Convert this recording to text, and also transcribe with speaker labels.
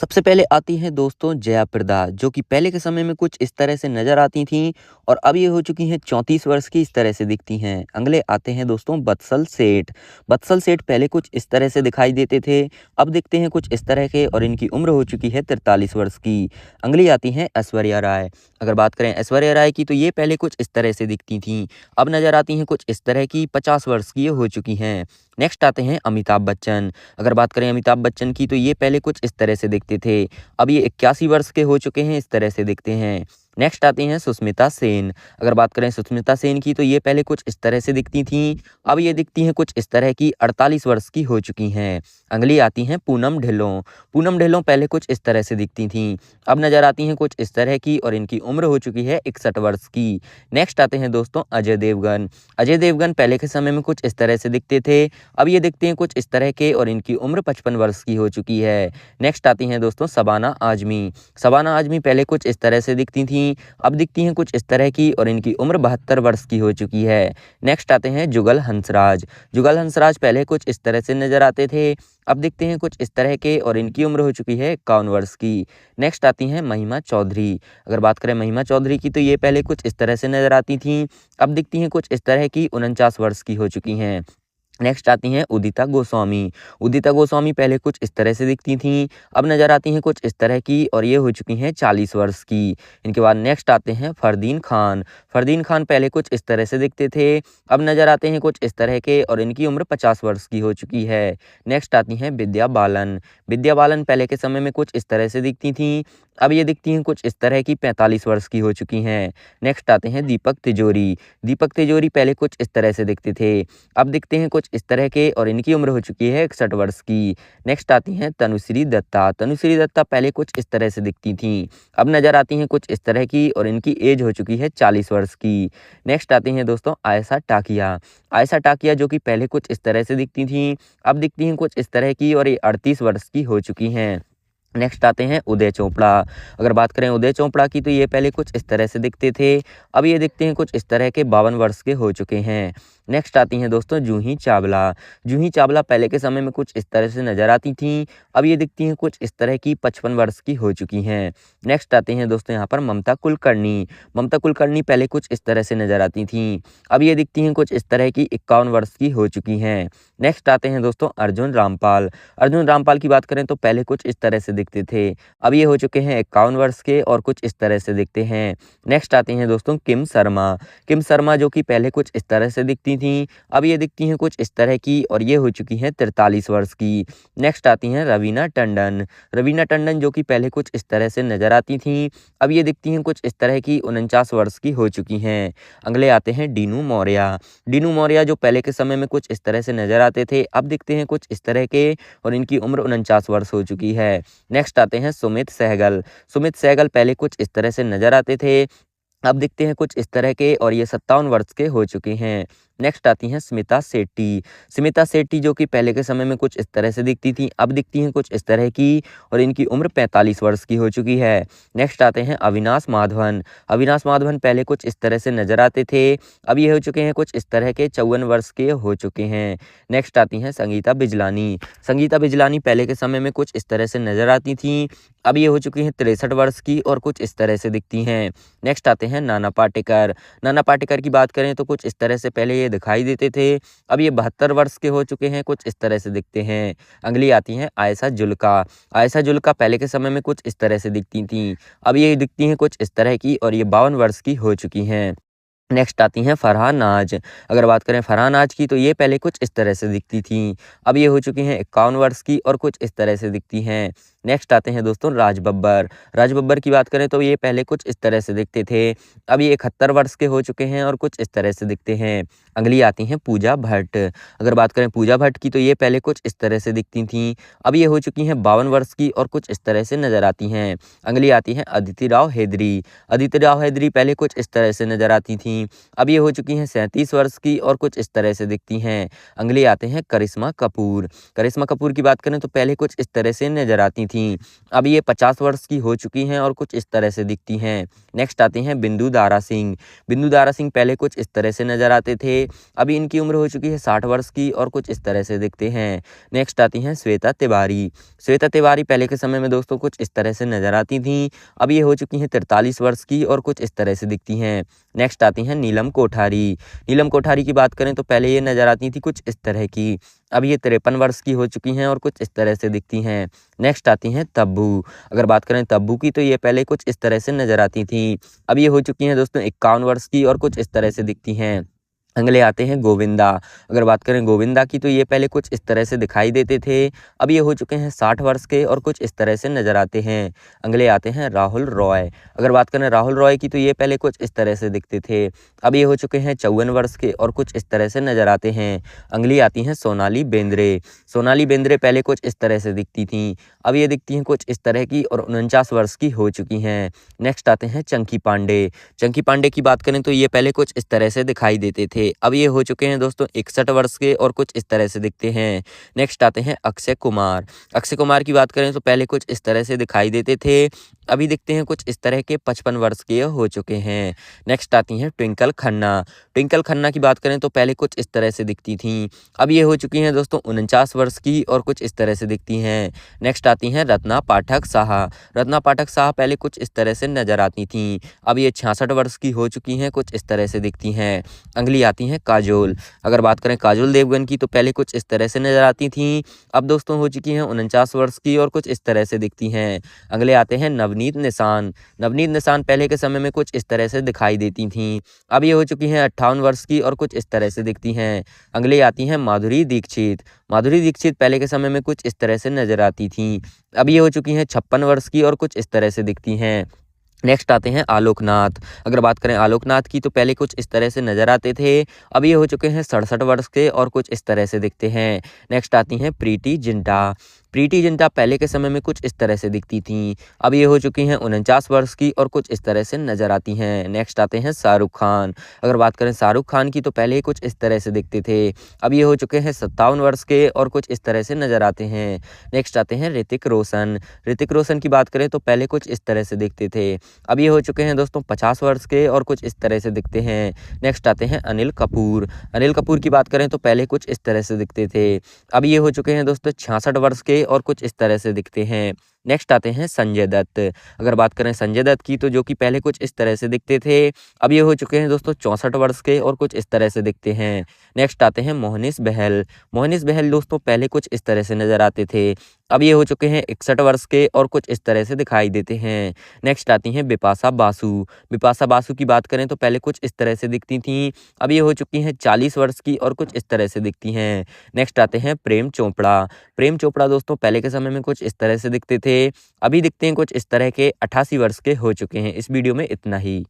Speaker 1: सबसे पहले आती हैं दोस्तों जया प्रदा, जो कि पहले के समय में कुछ इस तरह से नज़र आती थीं और अब ये हो चुकी हैं 34 वर्ष की, इस तरह से दिखती हैं। अगले आते हैं दोस्तों बत्सल सेठ। बत्सल सेठ पहले कुछ इस तरह से दिखाई देते थे, अब दिखते हैं कुछ इस तरह के और इनकी उम्र हो चुकी है 43 वर्ष की। अगली आती हैं ऐश्वर्या राय। अगर बात करें ऐश्वर्या राय की तो ये पहले कुछ इस तरह से दिखती थीं, अब नज़र आती हैं कुछ इस तरह की, 50 वर्ष की ये हो चुकी हैं। नेक्स्ट आते हैं अमिताभ बच्चन। अगर बात करें अमिताभ बच्चन की तो ये पहले कुछ इस तरह से दिखते थे, अब ये 81 वर्ष के हो चुके हैं, इस तरह से दिखते हैं। नेक्स्ट आती हैं सुष्मिता सेन। अगर बात करें सुष्मिता सेन की तो ये पहले कुछ इस तरह से दिखती थीं, अब ये दिखती हैं कुछ इस तरह की, 48 वर्ष की हो चुकी हैं। अगली आती हैं पूनम ढिल्लों। पूनम ढिल्लों पहले कुछ इस तरह से दिखती थीं, अब नज़र आती हैं कुछ इस तरह की और इनकी उम्र हो चुकी है 61 वर्ष की। नेक्स्ट आते हैं दोस्तों अजय देवगन। अजय देवगन पहले के समय में कुछ इस तरह से दिखते थे, अब ये दिखते हैं कुछ इस तरह के और इनकी उम्र 55 वर्ष की हो चुकी है। नेक्स्ट आती हैं दोस्तों शबाना आजमी। शबाना आजमी पहले कुछ इस तरह से दिखती थीं, अब दिखती हैं कुछ इस तरह की और इनकी उम्र 72 वर्ष की हो चुकी है। नेक्स्ट आते हैं जुगल हंसराज। जुगल हंसराज पहले कुछ इस तरह से नजर आते थे, अब दिखते हैं कुछ इस तरह के और इनकी उम्र हो चुकी है 51 वर्ष की। नेक्स्ट आती हैं महिमा चौधरी। अगर बात करें महिमा चौधरी की तो ये पहले कुछ इस तरह से नजर आती थीं, अब दिखती हैं कुछ इस तरह की, 49 वर्ष की हो चुकी हैं। नेक्स्ट आती हैं उदिता गोस्वामी। उदिता गोस्वामी पहले कुछ इस तरह से दिखती थीं, अब नज़र आती हैं कुछ इस तरह की और ये हो चुकी हैं 40 वर्ष की। इनके बाद नेक्स्ट आते हैं फरदीन खान। फरदीन खान पहले कुछ इस तरह से दिखते थे, अब नज़र आते हैं कुछ इस तरह के और इनकी उम्र 50 वर्ष की हो चुकी है। नेक्स्ट आती हैं विद्या बालन। विद्या बालन पहले के समय में कुछ इस तरह से दिखती थीं, अब ये दिखती हैं कुछ इस तरह की, 45 वर्ष की हो चुकी हैं। नेक्स्ट आते हैं दीपक तिजोरी। दीपक तिजोरी पहले कुछ इस तरह से दिखते थे, अब दिखते हैं कुछ इस तरह के और इनकी उम्र हो चुकी है 61 वर्ष की। नेक्स्ट आती हैं तनुश्री दत्ता। तनुश्री दत्ता पहले कुछ इस तरह से दिखती थीं, अब नज़र आती हैं कुछ इस तरह की और इनकी एज हो चुकी है 40 वर्ष की। नेक्स्ट आती हैं दोस्तों आयशा टाकिया। आयशा टाकिया जो कि पहले कुछ इस तरह से दिखती थीं, अब दिखती हैं कुछ इस तरह की और ये 38 वर्ष की हो चुकी हैं। नेक्स्ट आते हैं उदय चोपड़ा। अगर बात करें उदय चोपड़ा की तो ये पहले कुछ इस तरह से दिखते थे, अब ये दिखते हैं कुछ इस तरह के, 52 वर्ष के हो चुके हैं। नेक्स्ट आती हैं दोस्तों जूही चावला। जूही चावला पहले के समय में कुछ इस तरह से नजर आती थीं, अब ये दिखती हैं कुछ इस तरह की, 55 वर्ष की हो चुकी हैं। नेक्स्ट आते हैं दोस्तों यहाँ पर ममता कुलकर्णी। ममता कुलकर्णी पहले कुछ इस तरह से नजर आती थीं, अब ये दिखती हैं कुछ इस तरह की, 51 वर्ष की हो चुकी हैं। नेक्स्ट आते हैं दोस्तों अर्जुन रामपाल। अर्जुन रामपाल की बात करें तो पहले कुछ इस तरह से दिखते थे, अब ये हो चुके हैं 51 वर्ष के और कुछ इस तरह से दिखते हैं। नेक्स्ट आते हैं दोस्तों किम शर्मा। किम शर्मा जो कि पहले कुछ इस तरह से दिखती थीं, अब ये दिखती हैं कुछ इस तरह की और ये हो चुकी हैं 43 वर्ष की। नेक्स्ट आती हैं रवीना टंडन। रवीना टंडन जो कि पहले कुछ इस तरह से नजर आती थीं, अब ये दिखती हैं कुछ इस तरह की, 49 वर्ष की हो चुकी हैं। अगले आते हैं डीनू मौर्य। डीनू मौर्य जो पहले के समय में कुछ इस तरह से नजर आते थे, अब दिखते हैं कुछ इस तरह के और इनकी उम्र 49 वर्ष हो चुकी है। नेक्स्ट आते हैं सुमित सहगल। सुमित सहगल पहले कुछ इस तरह से नजर आते थे, अब दिखते हैं कुछ इस तरह के और ये 57 वर्ष के हो चुके हैं। नेक्स्ट आती हैं स्मिता सेट्टी। स्मिता सेट्टी जो कि पहले के समय में कुछ इस तरह से दिखती थी, अब दिखती हैं कुछ इस तरह की और इनकी उम्र 45 वर्ष की हो चुकी है। नेक्स्ट आते हैं अविनाश माधवन। अविनाश माधवन पहले कुछ इस तरह से नजर आते थे, अब ये हो चुके हैं कुछ इस तरह के, 54 वर्ष के हो चुके हैं। नेक्स्ट आती हैं संगीता बिजलानी। संगीता बिजलानी पहले के समय में कुछ इस तरह से नजर आती थी, अब ये हो चुकी हैं 63 वर्ष की और कुछ इस तरह से दिखती हैं। नेक्स्ट आते हैं नाना पाटेकर। नाना पाटेकर की बात करें तो कुछ इस तरह से पहले ये दिखाई देते थे, अब ये 72 वर्ष के हो चुके हैं, कुछ इस तरह से दिखते हैं। अगली आती हैं आयशा जुल्का। आयशा जुल्का पहले के समय में कुछ इस तरह से दिखती थीं, अब ये दिखती हैं कुछ इस तरह की और ये 52 वर्ष की हो चुकी हैं। नेक्स्ट आती हैं फरहान नाज। अगर बात करें फरहान नाज की तो ये पहले कुछ इस तरह से दिखती थीं, अब ये हो चुकी हैं 51 वर्ष की और कुछ इस तरह से दिखती हैं। नेक्स्ट आते हैं दोस्तों राज बब्बर। राज बब्बर की बात करें तो ये पहले कुछ इस तरह से दिखते थे, अब ये 71 वर्ष के हो चुके हैं और कुछ इस तरह से दिखते हैं। अगली आती हैं पूजा भट्ट। अगर बात करें पूजा भट्ट की तो ये पहले कुछ इस तरह से दिखती थीं, अब ये हो चुकी हैं 52 वर्ष की और कुछ इस तरह से नजर आती हैं। अगली आती हैं अदिति राव हैदरी। अदिति राव हैदरी पहले कुछ इस तरह से नजर आती थीं, अब ये हो चुकी हैं 37 वर्ष की और कुछ इस तरह से दिखती हैं। अगली आते हैं करिश्मा कपूर। करिश्मा कपूर की बात करें तो पहले कुछ इस तरह से नजर आती थीं। अब ये 50 वर्ष की हो चुकी हैं और कुछ इस तरह से दिखती हैं। नेक्स्ट आती हैं बिंदु दारा सिंह। बिंदु दारा सिंह पहले कुछ इस तरह से नज़र आते थे। अभी इनकी उम्र हो चुकी है 60 वर्ष की और कुछ इस तरह से दिखते हैं। नेक्स्ट आती हैं श्वेता तिवारी। श्वेता तिवारी पहले के समय में दोस्तों कुछ इस तरह से नज़र आती थीं। अब ये हो चुकी हैं 43 वर्ष की और कुछ इस तरह से दिखती हैं। नेक्स्ट आती हैं नीलम कोठारी। नीलम कोठारी की बात करें तो पहले ये नज़र आती थी कुछ इस तरह की। अब ये 53 वर्ष की हो चुकी हैं और कुछ इस तरह से दिखती हैं। नेक्स्ट आती हैं तब्बू। अगर बात करें तब्बू की तो ये पहले कुछ इस तरह से नज़र आती थीं। अब ये हो चुकी हैं दोस्तों 51 वर्ष की और कुछ इस तरह से दिखती हैं। अगले आते हैं गोविंदा। अगर बात करें गोविंदा की तो ये पहले कुछ इस तरह से दिखाई देते थे। अब ये हो चुके हैं 60 वर्ष के और कुछ इस तरह से नज़र आते हैं। अगले आते हैं राहुल रॉय। अगर बात करें राहुल रॉय की तो ये पहले कुछ इस तरह से दिखते थे। अब ये हो चुके हैं 54 वर्ष के और कुछ इस तरह से नज़र आते हैं। अगली आती हैं सोनाली बेंद्रे। सोनाली बेंद्रे पहले कुछ इस तरह से दिखती थीं। अब ये दिखती हैं कुछ इस तरह की और 49 वर्ष की हो चुकी हैं। नेक्स्ट आते हैं चंकी पांडे। चंकी पांडे की बात करें तो ये पहले कुछ इस तरह से दिखाई देते थे। अब ये हो चुके हैं दोस्तों 61 वर्ष के और कुछ इस तरह से दिखते हैं। नेक्स्ट आते हैं अक्षय कुमार। अक्षय कुमार की बात करें तो पहले कुछ इस तरह से दिखाई देते थे। अभी दिखते हैं कुछ इस तरह के 55 वर्ष के हो चुके हैं। नेक्स्ट आती हैं ट्विंकल खन्ना। ट्विंकल खन्ना की बात करें तो पहले कुछ इस तरह से दिखती थीं। अब ये हो चुकी हैं दोस्तों 49 वर्ष की और कुछ इस तरह से दिखती हैं। नेक्स्ट आती हैं रत्ना पाठक साह। रत्ना पाठक साह पहले कुछ इस तरह से नज़र आती थीं। अब ये 66 वर्ष की हो चुकी हैं, कुछ इस तरह से दिखती हैं। अगली आती हैं काजोल। अगर बात करें काजोल देवगन की तो पहले कुछ इस तरह से नज़र आती थीं। अब दोस्तों हो चुकी हैं 49 वर्ष की और कुछ इस तरह से दिखती हैं। अगले आते हैं नवनीत निशान। नवनीत निशान पहले के समय में कुछ इस तरह से दिखाई देती थीं। अब ये हो चुकी हैं 58 वर्ष की और कुछ इस तरह से दिखती हैं। अगले आती हैं माधुरी दीक्षित। माधुरी दीक्षित पहले के समय में कुछ इस तरह से नज़र आती थीं। अब ये हो चुकी हैं 56 वर्ष की और कुछ इस तरह से दिखती हैं। नेक्स्ट आते हैं आलोकनाथ। अगर बात करें आलोकनाथ की तो पहले कुछ इस तरह से नज़र आते थे। अब ये हो चुके हैं 67 वर्ष के और कुछ इस तरह से दिखते हैं। नेक्स्ट आती हैं प्रीति जिंटा। प्रीति जिंटा पहले के समय में कुछ इस तरह से दिखती थीं। अब ये हो चुकी हैं 49 वर्ष की और कुछ इस तरह से नज़र आती हैं। नेक्स्ट आते हैं शाहरुख खान। अगर बात करें शाहरुख खान की तो पहले ही कुछ इस तरह से दिखते थे। अब ये हो चुके हैं 57 वर्ष के और कुछ इस तरह से नज़र आते हैं। नेक्स्ट आते हैं ऋतिक रोशन। ऋतिक रोशन की बात करें तो पहले कुछ इस तरह से दिखते थे। अब ये हो चुके हैं दोस्तों 50 वर्ष के और कुछ इस तरह से दिखते हैं। नेक्स्ट आते हैं अनिल कपूर। अनिल कपूर की बात करें तो पहले कुछ इस तरह से दिखते थे। अब ये हो चुके हैं दोस्तों 66 वर्ष के और कुछ इस तरह से दिखते हैं। नेक्स्ट आते हैं संजय दत्त। अगर बात करें संजय दत्त की तो जो कि पहले कुछ इस तरह से दिखते थे। अब ये हो चुके हैं दोस्तों 64 वर्ष के और कुछ इस तरह से दिखते हैं। नेक्स्ट आते हैं मोहनीश बहल। मोहनीश बहल दोस्तों पहले कुछ इस तरह से नज़र आते थे। अब ये हो चुके हैं 61 वर्ष के और कुछ इस तरह से दिखाई देते हैं। नेक्स्ट आती हैं बिपाशा बासु। बिपाशा बासु की बात करें तो पहले कुछ इस तरह से दिखती थीं। अब ये हो चुकी हैं 40 वर्ष की और कुछ इस तरह से दिखती हैं। नेक्स्ट आते हैं प्रेम चोपड़ा। प्रेम चोपड़ा दोस्तों पहले के समय में कुछ इस तरह से दिखते थे। अभी दिखते हैं कुछ इस तरह के 88 वर्ष के हो चुके हैं। इस वीडियो में इतना ही।